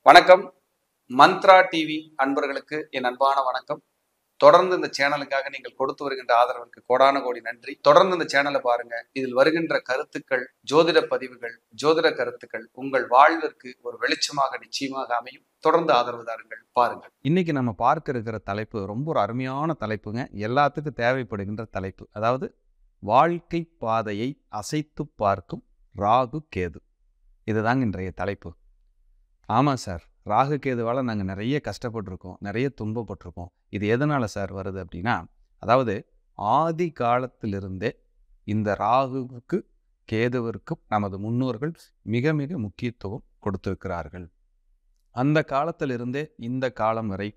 வணக்கம். மந்த்ரா டிவி அன்பர்களுக்கு என் அன்பான வணக்கம். தொடர்ந்து இந்த சேனலுக்காக நீங்கள் கொடுத்து வருகின்ற ஆதரவிற்கு கோடான கோடி நன்றி. தொடர்ந்து இந்த சேனலை பாருங்க. இதில் வருகின்ற கருத்துக்கள், ஜோதிட பதிவுகள், ஜோதிட கருத்துக்கள் உங்கள் வாழ்விற்கு ஒரு வெளிச்சமாக நிச்சயமாக அமையும். தொடர்ந்து ஆதரவு தாருங்கள், பாருங்கள். இன்னைக்கு நம்ம பார்க்க இருக்கிற தலைப்பு ரொம்ப ஒரு அருமையான தலைப்புங்க. எல்லாத்துக்கும் தேவைப்படுகின்ற தலைப்பு. அதாவது வாழ்க்கை பாதையை அசைத்து பார்க்கும் ராகு கேது. இதுதாங்க இன்றைய தலைப்பு. ஆமாம் சார், ராகு கேதுவால் நாங்கள் நிறைய கஷ்டப்பட்டிருக்கோம், நிறைய துன்பப்பட்டிருக்கோம். இது எதனால் சார் வருது அப்படின்னா, அதாவது ஆதி காலத்திலிருந்தே இந்த ராகுவுக்கு கேதுவிற்கும் நமது முன்னோர்கள் மிக மிக முக்கியத்துவம் கொடுத்திருக்கிறார்கள். அந்த காலத்திலிருந்தே இந்த காலம் வரை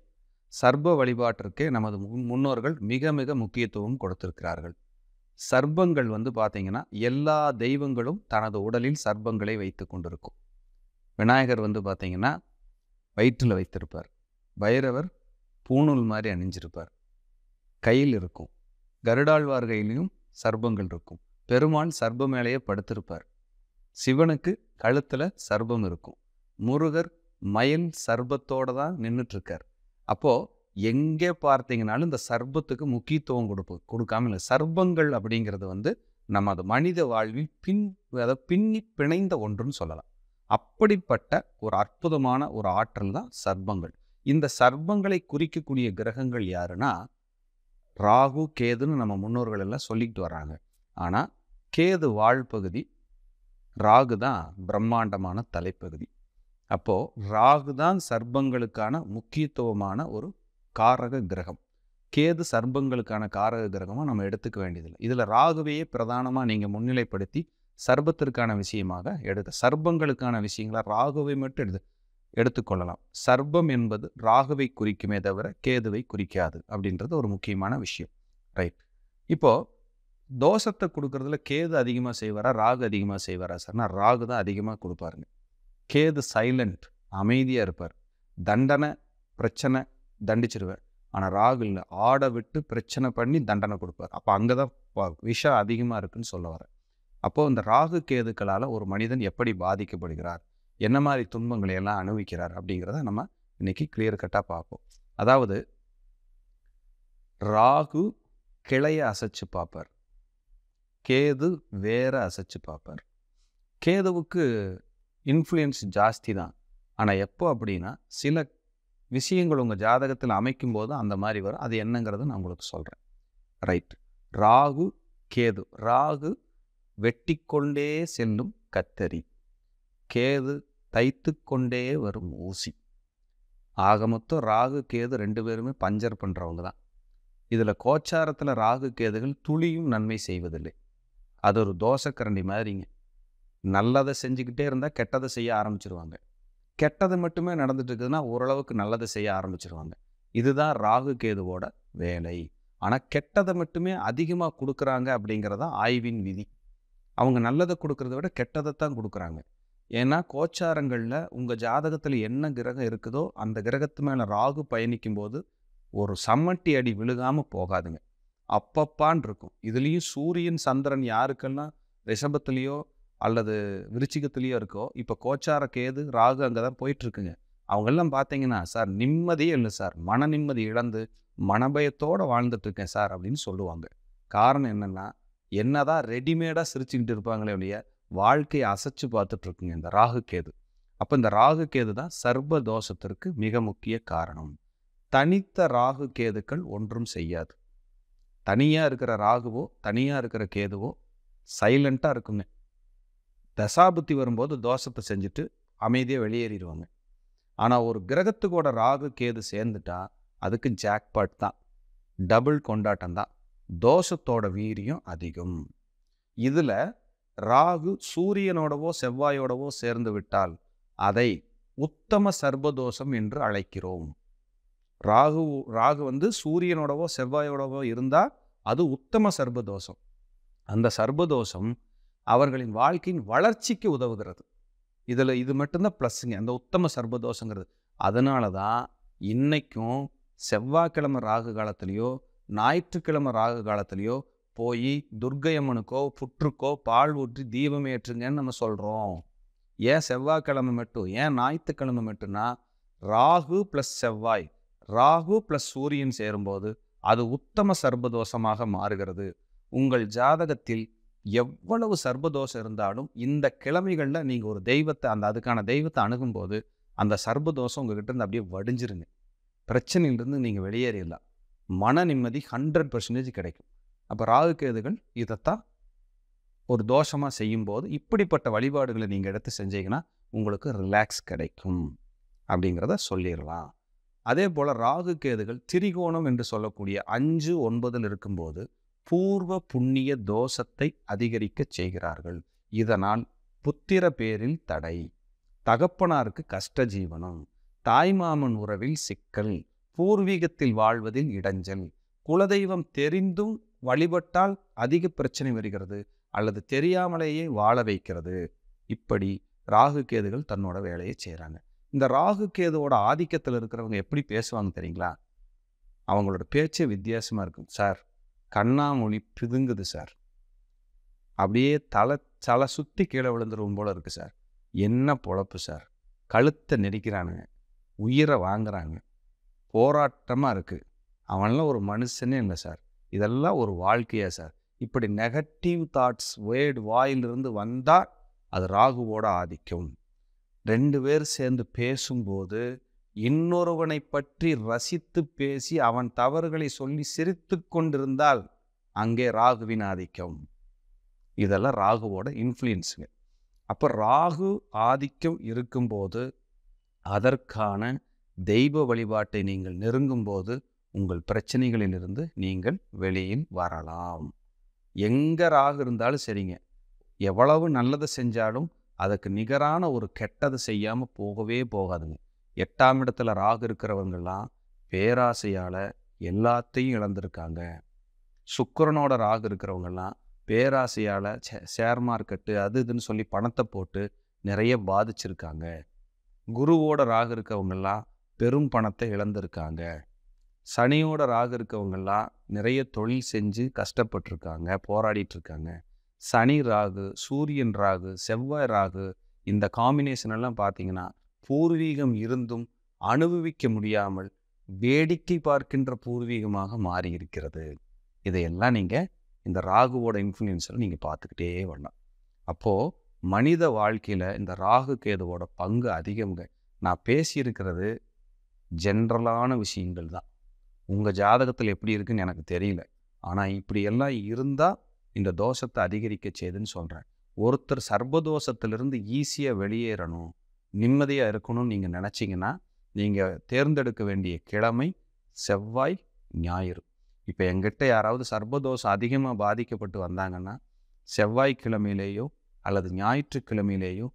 சர்ப்ப வழிபாட்டிற்கே நமது முன்னோர்கள் மிக மிக முக்கியத்துவம் கொடுத்திருக்கிறார்கள். சர்ப்பங்கள் பார்த்தீங்கன்னா எல்லா தெய்வங்களும் தனது உடலில் சர்ப்பங்களை வைத்து கொண்டிருக்கும். விநாயகர் பார்த்தீங்கன்னா வயிற்றில் வைத்திருப்பார். பைரவர் பூணூல் மாதிரி அணிஞ்சிருப்பார், கையில் இருக்கும். கருடாழ்வார் கையிலையும் சர்ப்பங்கள் இருக்கும். பெருமாள் சர்ப்ப மேலேயே படுத்திருப்பார். சிவனுக்கு கழுத்தில் சர்ப்பம் இருக்கும். முருகர் மயில் சர்ப்பத்தோடு தான் நின்றுட்டுருக்கார். அப்போது எங்கே பார்த்தீங்கன்னாலும் இந்த சர்ப்பத்துக்கு முக்கியத்துவம் கொடுக்காம இல்லை. சர்ப்பங்கள் அப்படிங்கிறது நம்ம அது மனித வாழ்வில் பின்னி பிணைந்த ஒன்றுன்னு சொல்லலாம். அப்படிப்பட்ட ஒரு அற்புதமான ஒரு ஆற்றல் தான் சர்ப்பங்கள். இந்த சர்ப்பங்களை குறிக்கக்கூடிய கிரகங்கள் யாருன்னா ராகு கேதுன்னு நம்ம முன்னோர்கள் எல்லாம் சொல்லிக்கிட்டு வர்றாங்க. ஆனால் கேது வாழ்பகுதி, ராகு தான் பிரம்மாண்டமான தலைப்பகுதி. அப்போது ராகு தான் சர்ப்பங்களுக்கான முக்கியத்துவமான ஒரு காரக கிரகம். கேது சர்ப்பங்களுக்கான காரக கிரகமாக நம்ம எடுத்துக்க வேண்டியதில்லை. இதில் ராகுவையே பிரதானமாக நீங்கள் முன்னிலைப்படுத்தி சர்ப்பத்திற்கான விஷயமாக சர்ப்பங்களுக்கான விஷயங்களாக ராகுவை மட்டும் எடுத்துக்கொள்ளலாம். சர்ப்பம் என்பது ராகுவை குறிக்குமே தவிர கேதுவை குறிக்காது அப்படின்றது ஒரு முக்கியமான விஷயம். ரைட். இப்போது தோஷத்தை கொடுக்கறதுல கேது அதிகமாக செய்வாரா ராகு அதிகமாக செய்வாரா சார்னா ராகு தான் அதிகமாக கொடுப்பாருங்க. கேது சைலண்ட், அமைதியாக இருப்பார். தண்டனை பிரச்சனை தண்டிச்சிருவார். ஆனால் ராகு இல்லை, ஆட விட்டு பிரச்சனை பண்ணி தண்டனை கொடுப்பார். அப்போ அங்கே தான் விஷம் அதிகமாக இருக்குன்னு சொல்ல வர. அப்போது இந்த ராகு கேதுக்களால் ஒரு மனிதன் எப்படி பாதிக்கப்படுகிறார், என்ன மாதிரி துன்பங்களை எல்லாம் அனுபவிக்கிறார் அப்படிங்கிறத நம்ம இன்னைக்கு கிளியர் கட்டாக பார்ப்போம். அதாவது ராகு கிளையை அசைச்சு பார்ப்பார், கேது வேற அசைச்சு பார்ப்பார். கேதுவுக்கு இன்ஃப்ளூயன்ஸ் ஜாஸ்தி தான். ஆனால் எப்போ அப்படின்னா சில விஷயங்கள் உங்கள் ஜாதகத்தில் அமைக்கும் போது அந்த மாதிரி வரும். அது என்னங்கிறது நான் உங்களுக்கு சொல்கிறேன். ரைட். ராகு கேது. ராகு வெட்டி கொண்டே செல்லும் கத்தரி, கேது தைத்து கொண்டே வரும் ஊசி. ஆக மொத்தம் ராகு கேது ரெண்டு பேருமே பஞ்சர் பண்ணுறவங்க தான். இதில் கோச்சாரத்தில் ராகு கேதுகள் துளியும் நன்மை செய்வதில்லை. அது ஒரு தோசைக்கரண்டி மாதிரிங்க. நல்லதை செஞ்சுக்கிட்டே இருந்தால் கெட்டதை செய்ய ஆரம்பிச்சிருவாங்க. கெட்டது மட்டுமே நடந்துட்டு இருக்குதுன்னா ஓரளவுக்கு நல்லதை செய்ய ஆரம்பிச்சிருவாங்க. இதுதான் ராகு கேதுவோட வேலை. ஆனால் கெட்டதை மட்டுமே அதிகமாக கொடுக்குறாங்க அப்படிங்கிறதான் ஆய்வின் விதி. அவங்க நல்லதை கொடுக்கறத விட கெட்டதை தான் கொடுக்குறாங்க. ஏன்னா கோச்சாரங்களில் உங்கள் ஜாதகத்தில் என்ன கிரகம் இருக்குதோ அந்த கிரகத்து மேலே ராகு பயணிக்கும் போது ஒரு சம்மட்டி அடி விழுகாமல் போகாதுங்க, அப்பப்பான் இருக்கும். இதுலேயும் சூரியன் சந்திரன் யாருக்கெல்லாம் ரிஷபத்துலேயோ அல்லது விருச்சிகத்துலேயோ இருக்கோ, இப்போ கோச்சார கேது ராகு அங்கே தான் போயிட்டுருக்குங்க. அவங்கெல்லாம் பார்த்தீங்கன்னா சார் நிம்மதியே இல்லை சார், மன நிம்மதி இழந்து மனபயத்தோடு வாழ்ந்துட்டுருக்கேன் சார் அப்படின்னு சொல்லுவாங்க. காரணம் என்னென்னா என்னதான் ரெடிமேடாக சிரிச்சுக்கிட்டு இருப்பாங்களே இல்லையா, வாழ்க்கையை அசைச்சு பார்த்துட்ருக்குங்க இந்த ராகு கேது. அப்போ இந்த ராகு கேது தான் சர்ப்ப தோஷத்திற்கு மிக முக்கிய காரணம். தனித்த ராகு கேதுக்கள் ஒன்றும் செய்யாது. தனியாக இருக்கிற ராகுவோ தனியாக இருக்கிற கேதுவோ சைலண்ட்டாக இருக்குங்க. தசாபுத்தி வரும்போது தோஷத்தை செஞ்சுட்டு அமைதியாக வெளியேறிடுவாங்க. ஆனால் ஒரு கிரகத்துக்கோட ராகு கேது சேர்ந்துட்டா அதுக்கு ஜாக்பாட் தான், டபுள் கொண்டாட்டம் தான். தோஷத்தோட வீரியம் அதிகம். இதில் ராகு சூரியனோடவோ செவ்வாயோடவோ சேர்ந்து விட்டால் அதை உத்தம சர்பதோஷம் என்று அழைக்கிறோம். ராகு சூரியனோடவோ செவ்வாயோடவோ இருந்தால் அது உத்தம சர்பதோஷம். அந்த சர்பதோஷம் அவர்களின் வாழ்க்கையின் வளர்ச்சிக்கு உதவுகிறது. இதில் இது மட்டும்தான் ப்ளஸ்ஸுங்க, அந்த உத்தம சர்பதோஷங்கிறது. அதனால தான் இன்னைக்கும் செவ்வாய்க்கிழமை ராகு காலத்திலையோ ஞாயிற்றுக்கிழமை ராகு காலத்திலையோ போய் துர்க்கை அம்மனுக்கோ புற்றுக்கோ பால் ஊற்றி தீபம் ஏற்றுங்கன்னு நம்ம சொல்கிறோம். ஏன் செவ்வாய்க்கிழமை மட்டும், ஏன் ஞாயிற்றுக்கிழமை மட்டும்னா ராகு ப்ளஸ் செவ்வாய், ராகு ப்ளஸ் சூரியன் சேரும்போது அது உத்தம சர்ப்பதோஷமாக மாறுகிறது. உங்கள் ஜாதகத்தில் எவ்வளவு சர்ப்பதோஷம் இருந்தாலும் இந்த கிழமைகளில் நீங்கள் ஒரு தெய்வத்தை அதுக்கான தெய்வத்தை அணுகும்போது அந்த சர்ப்பதோஷம் உங்ககிட்ட இருந்து அப்படியே வடிஞ்சிருங்க. பிரச்சனையிலிருந்து நீங்கள் வெளியேறிடலாம். மன நிம்மதி 100% கிடைக்கும். அப்போ ராகு கேதுகள் இதைத்தான் ஒரு தோஷமாக செய்யும்போது இப்படிப்பட்ட வழிபாடுகளை நீங்கள் எடுத்து செஞ்சீங்கன்னா உங்களுக்கு ரிலாக்ஸ் கிடைக்கும் அப்படிங்கிறத சொல்லிடலாம். அதே போல் ராகு கேதுகள் திரிகோணம் என்று சொல்லக்கூடிய 5, 9 இருக்கும்போது பூர்வ புண்ணிய தோஷத்தை அதிகரிக்க செய்கிறார்கள். இதனால் புத்திர பேரில் தடை, தகப்பனாருக்கு கஷ்ட ஜீவனம், தாய்மாமன் உறவில் சிக்கல், பூர்வீகத்தில் வாழ்வதில் இடைஞ்சல், குலதெய்வம் தெரிந்தும் வழிபட்டால் அதிக பிரச்சனை வருகிறது அல்லது தெரியாமலேயே வாழ வைக்கிறது. இப்படி ராகு கேதுகள் தன்னோட வேலையை செய்கிறாங்க. இந்த ராகு கேதுவோட ஆதிக்கத்தில் இருக்கிறவங்க எப்படி பேசுவாங்க தெரியுங்களா? அவங்களோட பேச்சே வித்தியாசமாக இருக்கும். சார் கண்ணாமொழி பிதுங்குது சார், அப்படியே தலை சுற்றி கீழே விழுந்துரும் போல இருக்குது சார், என்ன பொழப்பு சார், கழுத்தை நெரிக்கிறானுங்க, உயிரை வாங்குறாங்க, போராட்டமாக இருக்குது, அவன்லாம் ஒரு மனுஷனே இல்லை சார், இதெல்லாம் ஒரு வாழ்க்கையா சார், இப்படி நெகட்டிவ் தாட்ஸ் வாயிலிருந்து வந்தால் அது ராகுவோட ஆதிக்கம். 2 பேர் சேர்ந்து பேசும்போது இன்னொருவனை பற்றி ரசித்து பேசி அவன் தவறுகளை சொல்லி சிரித்து கொண்டிருந்தால் அங்கே ராகுவின் ஆதிக்கம். இதெல்லாம் ராகுவோட இன்ஃப்ளூயன்ஸுங்க. அப்போ ராகு ஆதிக்கம் இருக்கும்போது அதற்கான தெய்வ வழிபாட்டை நீங்கள் நெருங்கும்போது உங்கள் பிரச்சனைகளிலிருந்து நீங்கள் வெளியில் வரலாம். எங்கே ராகு இருந்தாலும் சரிங்க, எவ்வளவு நல்லதை செஞ்சாலும் அதுக்கு நிகரான ஒரு கெட்டதை செய்யாமல் போகவே போகாதுங்க. 8ஆம் இடத்துல ராகு இருக்கிறவங்கெல்லாம் பேராசையால் எல்லாத்தையும் இழந்திருக்காங்க. சுக்கிரனோட ராகு இருக்கிறவங்கெல்லாம் பேராசையால் ஷேர் மார்க்கெட்டு அது இதுன்னு சொல்லி பணத்தை போட்டு நிறைய பாதிச்சிருக்காங்க. குருவோட ராகு இருக்கவங்கெல்லாம் பெரும் பணத்தை இழந்திருக்காங்க. சனியோட ராகு இருக்கவங்கெல்லாம் நிறைய தொழில் செஞ்சு கஷ்டப்பட்டிருக்காங்க, போராடிட்டு இருக்காங்க. சனி ராகு, சூரியன் ராகு, செவ்வாய் ராகு, இந்த காம்பினேஷன் எல்லாம் பார்த்தீங்கன்னா பூர்வீகம் இருந்தும் அனுபவிக்க முடியாமல் வேடிக்கை பார்க்கின்ற பூர்வீகமாக மாறி இருக்கிறது. இதையெல்லாம் நீங்கள் இந்த ராகுவோட இன்ஃப்ளூயன்ஸில் நீங்கள் பார்த்துக்கிட்டே வரலாம். அப்போது மனித வாழ்க்கையில் இந்த ராகு கேதுவோட பங்கு அதிகம்ங்க. நான் பேசியிருக்கிறது ஜென்ரலான விஷயங்கள் தான். உங்கள் ஜாதகத்தில் எப்படி இருக்குன்னு எனக்கு தெரியல, ஆனால் இப்படியெல்லாம் இருந்தால் இந்த தோஷத்தை அதிகரிக்க செய்துன்னு சொல்கிறேன். ஒருத்தர் சர்ப்பதோஷத்திலிருந்து ஈஸியாக வெளியேறணும், நிம்மதியாக இருக்கணும்னு நீங்கள் நினச்சிங்கன்னா நீங்கள் தேர்ந்தெடுக்க வேண்டிய கிழமை செவ்வாய், ஞாயிறு. இப்போ எங்கிட்ட யாராவது சர்ப்பதோஷம் அதிகமாக பாதிக்கப்பட்டு வந்தாங்கன்னா செவ்வாய்க்கிழமையிலேயோ அல்லது ஞாயிற்றுக்கிழமையிலேயோ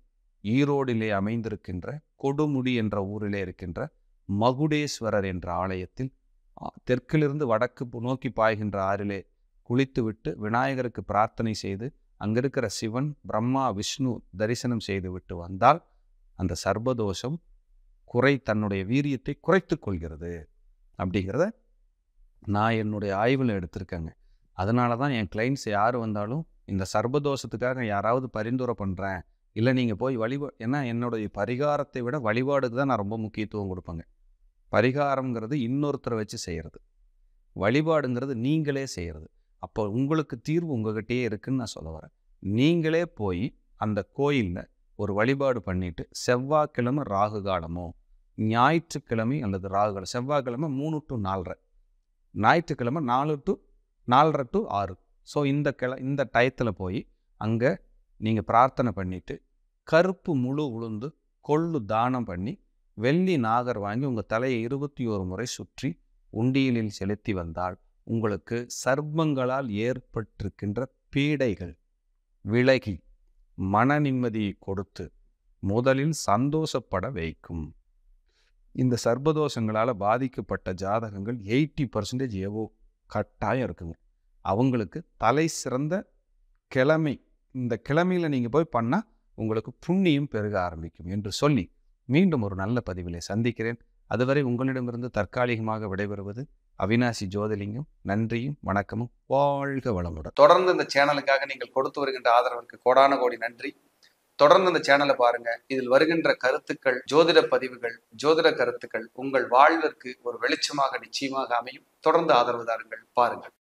ஈரோடிலே அமைந்திருக்கின்ற கொடுமுடி என்ற ஊரிலே இருக்கின்ற மகுடேஸ்வரர் என்ற ஆலயத்தில் தெற்கிலிருந்து வடக்கு நோக்கி பாய்கின்ற ஆறிலே குளித்துவிட்டு விநாயகருக்கு பிரார்த்தனை செய்து அங்கே இருக்கிற சிவன், பிரம்மா, விஷ்ணு தரிசனம் செய்து விட்டு வந்தால் அந்த சர்ப்பதோஷம் தன்னுடைய வீரியத்தை குறைத்து கொள்கிறது அப்படிங்கிறத நான் என்னுடைய ஆய்வில் எடுத்திருக்கேங்க. அதனால தான் என் கிளைண்ட்ஸ் யார் வந்தாலும் இந்த சர்ப்பதோஷத்துக்காக யாராவது பரிந்துரை பண்ணுறேன், இல்லை நீங்கள் போய் ஏன்னா என்னுடைய பரிகாரத்தை விட வழிபாடுக்கு தான் நான் ரொம்ப முக்கியத்துவம் கொடுப்பேங்க. பரிகாரங்கிறது இன்னொருத்தரை வச்சு செய்கிறது, வழிபாடுங்கிறது நீங்களே செய்கிறது. அப்போ உங்களுக்கு தீர்வு உங்ககிட்டயே இருக்குன்னு நான் சொல்ல வரேன். நீங்களே போய் அந்த கோயிலில் ஒரு வழிபாடு பண்ணிவிட்டு செவ்வாய்க்கிழமை ராகு காலமோ, ஞாயிற்றுக்கிழமை அல்லது ராகு காலம், செவ்வாய்க்கிழமை 3 to 4:30, ஞாயிற்றுக்கிழமை 4 to 4:30 to 6. ஸோ இந்த டயத்தில் போய் அங்கே நீங்கள் பிரார்த்தனை பண்ணிவிட்டு கருப்பு முழு உளுந்து கொள்ளு தானம் பண்ணி வெள்ளி நாகர் வாங்கி உங்கள் தலையை 21 முறை சுற்றி உண்டியலில் செலுத்தி வந்தால் உங்களுக்கு சர்ப்பங்களால் ஏற்பட்டிருக்கின்ற பீடைகள் விலகி மன நிம்மதியை கொடுத்து முதலில் சந்தோஷப்பட வைக்கும். இந்த சர்ப்பதோஷங்களால் பாதிக்கப்பட்ட ஜாதகங்கள் 80% எவோ கட்டாயம் இருக்குங்க. அவங்களுக்கு தலை சிறந்த கிழமை, இந்த கிழமையில் நீங்கள் போய் பண்ணால் உங்களுக்கு புண்ணியம் பெருக ஆரம்பிக்கும் என்று சொல்லி மீண்டும் ஒரு நல்ல பதிவிலே சந்திக்கிறேன். அதுவரை உங்களிடமிருந்து தற்காலிகமாக விடைபெறுவது அவினாசி ஜோதிலிங்கம். நன்றியும் வணக்கமும். வாழ்க வளமுடன். தொடர்ந்து இந்த சேனலுக்காக நீங்கள் கொடுத்து வருகின்ற ஆதரவிற்கு கோடான கோடி நன்றி. தொடர்ந்து இந்த சேனலை பாருங்க. இதில் வருகின்ற கருத்துக்கள், ஜோதிட பதிவுகள், ஜோதிட கருத்துக்கள் உங்கள் வாழ்விற்கு ஒரு வெளிச்சமாக நிச்சயமாக அமையும். தொடர்ந்து ஆதரவு தாருங்கள். பாருங்கள்.